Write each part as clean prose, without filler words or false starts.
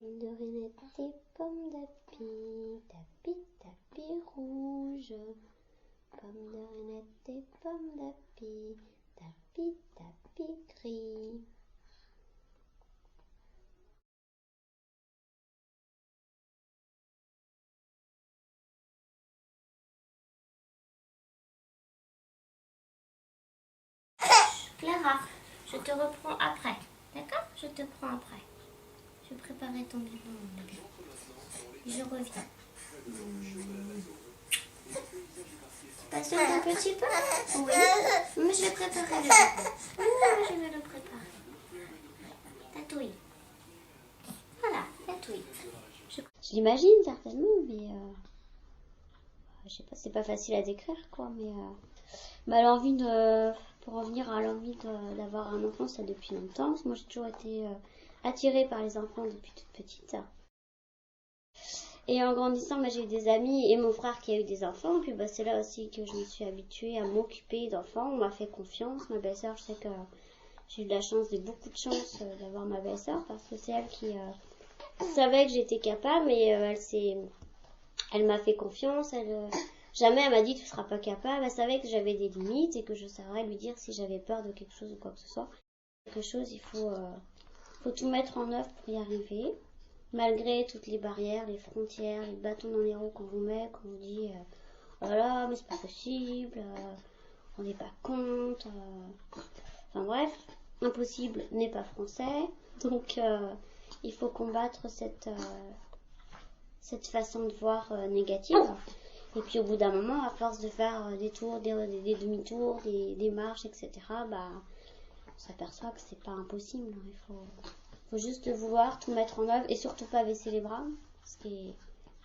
Mandarinette et pommes d'api, tapis, tapis rouge. Mandarinette et pommes d'api, tapis, tapis gris. Clara, je te reprends après. D'accord? Je te prends après. Je vais préparer ton biberon, mon bébé. Je reviens. Patiente un petit peu? Oui. Mais je vais préparer le biberon. Oui, je vais le préparer. Tatouille. Voilà, tatouille. Je l'imagine certainement, mais je sais pas, c'est pas facile à décrire quoi, mais l'envie pour en venir à l'envie d'avoir un enfant, ça depuis longtemps. Moi j'ai toujours été attirée par les enfants depuis toute petite. Et en grandissant, j'ai eu des amis et mon frère qui a eu des enfants. Puis c'est là aussi que je me suis habituée à m'occuper d'enfants. On m'a fait confiance. Ma belle-sœur, je sais que j'ai eu de la chance, beaucoup de chance d'avoir ma belle-sœur parce que c'est elle qui savait que j'étais capable, mais elle m'a fait confiance. Jamais elle m'a dit tu seras pas capable. Elle savait que j'avais des limites et que je saurais lui dire si j'avais peur de quelque chose ou quoi que ce soit. Quelque chose, il faut tout mettre en œuvre pour y arriver. Malgré toutes les barrières, les frontières, les bâtons dans les roues qu'on vous met, qu'on vous dit oh là, mais c'est pas possible, on n'est pas compte. Enfin bref, impossible n'est pas français. Donc il faut combattre cette façon de voir négative. Et puis au bout d'un moment, à force de faire des tours, des demi-tours, des marches, etc., on s'aperçoit que c'est pas impossible. Il faut juste le vouloir, tout mettre en œuvre et surtout pas baisser les bras, ce qui est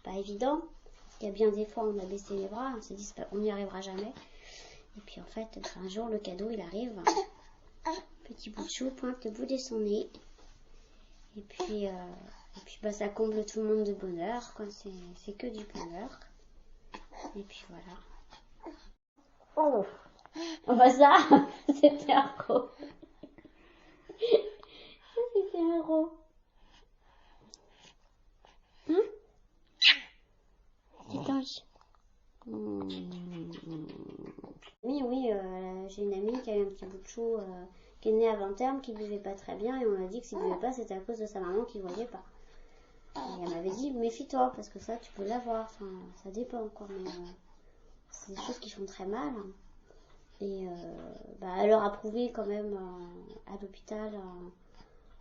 pas évident. Parce qu'il y a bien des fois on a baissé les bras, on s'est dit on n'y arrivera jamais. Et puis en fait, un jour le cadeau il arrive. Petit bout de chou pointe le bout de son nez. Et puis ça comble tout le monde de bonheur, quoi. C'est que du bonheur. Et puis voilà. Oh, ça, c'était un gros. C'était un gros. Hein? C'est ange. Oui, j'ai une amie qui a eu un petit bout de chou qui est né avant terme, qui ne vivait pas très bien, et on m'a dit que s'il ne vivait pas, c'était à cause de sa maman qui ne voyait pas. Et elle m'avait dit, méfie-toi, parce que ça, tu peux l'avoir. Enfin, ça dépend, quoi, mais c'est des choses qui font très mal. Et elle leur a prouvé quand même à l'hôpital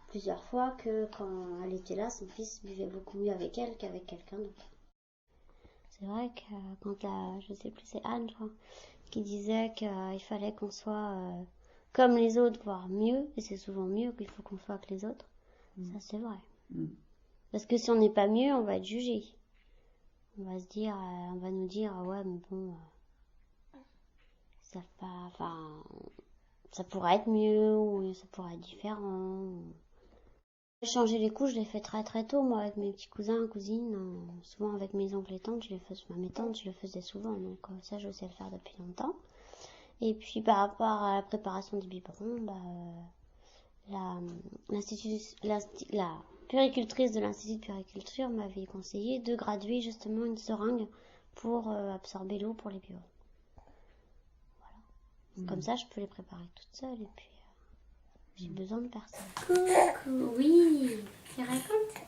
plusieurs fois que quand elle était là, son fils vivait beaucoup mieux avec elle qu'avec quelqu'un d'autre. C'est vrai que quand je sais plus, c'est Anne, je crois, qui disait qu'il fallait qu'on soit comme les autres, voire mieux, et c'est souvent mieux qu'il faut qu'on soit que les autres. Ça, c'est vrai. Parce que si on n'est pas mieux, on va être jugé. On va nous dire, ouais, mais bon, ça pourrait être mieux, ou ça pourrait être différent. Changer les couches, je l'ai fait très très tôt, moi, avec mes petits cousins, cousines, souvent avec mes oncles et tantes, mes tantes, je le faisais souvent, donc ça, je sais le faire depuis longtemps. Et puis, par rapport à la préparation du biberon, la puéricultrice de l'Institut de puériculture m'avait conseillé de graduer justement une seringue pour absorber l'eau pour les biberons. Voilà. Comme ça, je peux les préparer toute seule et puis j'ai besoin de personne. Coucou, oui, tu racontes?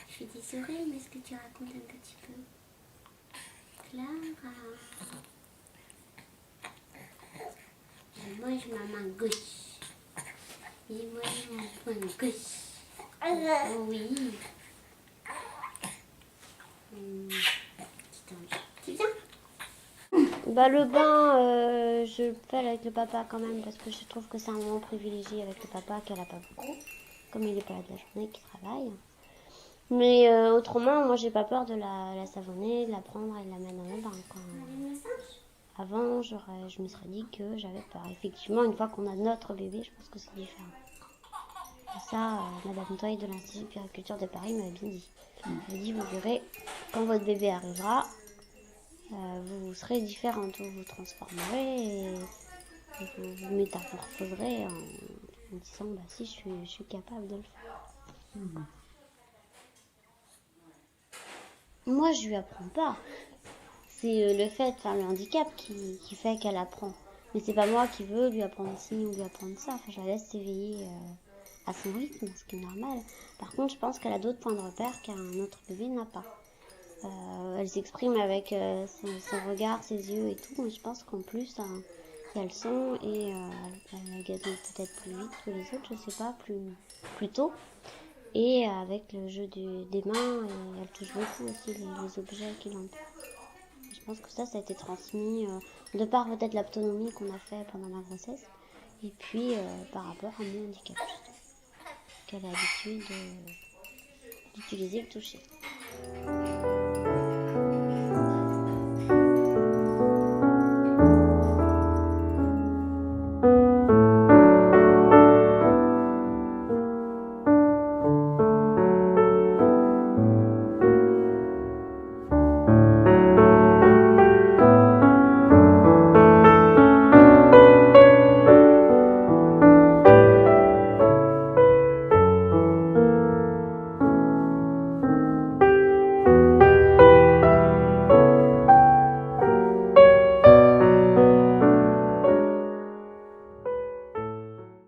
Je suis désolée, mais est-ce que tu racontes un petit peu? Clara. Je mange ma main gauche. Et moi, mon poing gauche. Oh oui. Petit ange. Tu viens? Le bain, je le fais avec le papa quand même parce que je trouve que c'est un moment privilégié avec le papa qu'elle n'a pas beaucoup. Comme il n'est pas là de la journée, qu'il travaille. Mais autrement, moi j'ai pas peur de la savonner, de la prendre et de la mettre dans le bain. Avant, je me serais dit que j'avais peur. Effectivement, une fois qu'on a notre bébé, je pense que c'est différent. Et ça, Madame Toy de l'Institut de puériculture de Paris m'avait bien dit. Elle m'a dit, vous verrez, quand votre bébé arrivera, vous serez différente, vous vous transformerez et vous vous métamorphoserez en disant, si, je suis capable de le faire. Moi, je lui apprends pas. C'est le fait, le handicap qui fait qu'elle apprend. Mais c'est pas moi qui veux lui apprendre ci ou lui apprendre ça. Enfin, je la laisse s'éveiller à son rythme, ce qui est normal. Par contre, je pense qu'elle a d'autres points de repère qu'un autre bébé n'a pas. Elle s'exprime avec son regard, ses yeux et tout. Mais je pense qu'en plus, il y a le son et elle gazouille peut-être plus vite que les autres, je sais pas, plus tôt. Et avec le jeu des mains, et elle touche beaucoup aussi les objets qui l'entourent. Je pense que ça a été transmis de par peut-être l'autonomie qu'on a fait pendant ma grossesse et puis par rapport à mon handicap, qu'elle a l'habitude d'utiliser le toucher.